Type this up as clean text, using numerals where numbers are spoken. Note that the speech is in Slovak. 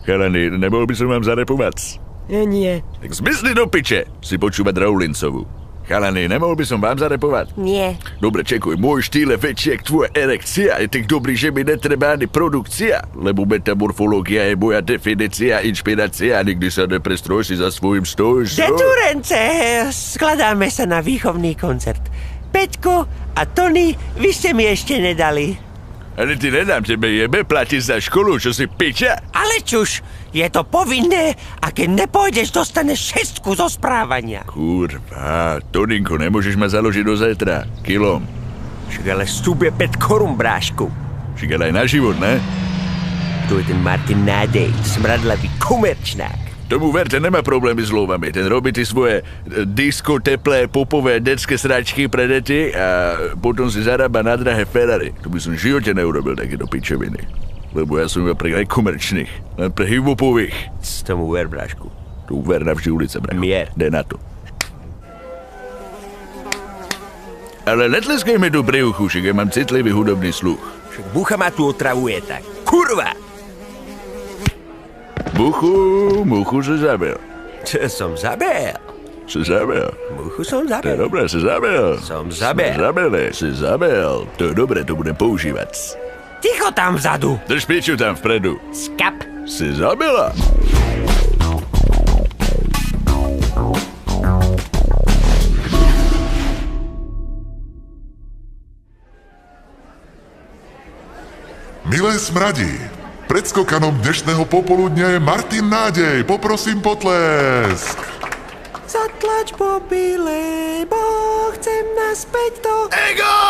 Chalani, nemohol by som vám zarepovať? Nie. Tak zmizli do piče, si počúvať Rowlinsovu. Chalani, nemohol by som vám zarepovať? Nie. Dobre, čekuj, môj štýl je väčší jak tvoja erekcia. Je tak dobrý, že mi netreba ani produkcia. Lebo metamorfológia je moja definícia, inšpirácia a nikdy sa neprestroj si za svojím stojíš. Deturence, skladáme sa na výchovný koncert. Peťko a Tony, vy ste mi ešte nedali. Ale ty nedám tebe jebe, platíš za školu, čo si piča? Ale čuž, je to povinné a keď nepôjdeš, dostaneš 6 zo správania. Kurva, Toninko, nemôžeš ma založiť do zajtra. Kilom. Však ale vstup je 5 korún, brášku. Však ale aj na život, ne? Tu je ten Martin Nádej, smradlavý komerčnák. Tomu verte, nemá problémy s lovami. Ten robí ty svoje disco, teplé, popové, detské sračky pre deti a potom si zarába na drahé Ferrari. To by som v živote neurobil takéto pičoviny. Lebo ja som iba pre nekomerčných, len pre hip-hopových. Z tomu ver, brášku. Tu ver navždy ulica, bracho. Mier. Dej na to. Ale netleskaj mi do brejuchu, však ja mám citlivý hudobný sluch. Však bucha ma tu otravuje tak. Kurva! Muchu si zabil. Čo som zabil? Si zabil. Muchu som To je zabil. dobré, si zabil. Som zabil. Si zabil. To je dobré, to budem používať. Ticho tam vzadu. Drž piču tam vpredu. Skap. Si zabila. Milé smradí, predskokanom dnešného popoludňa je Martin Nádej. Poprosím potlesk. Zatlač po bile, bo chcem naspäť do... Ego!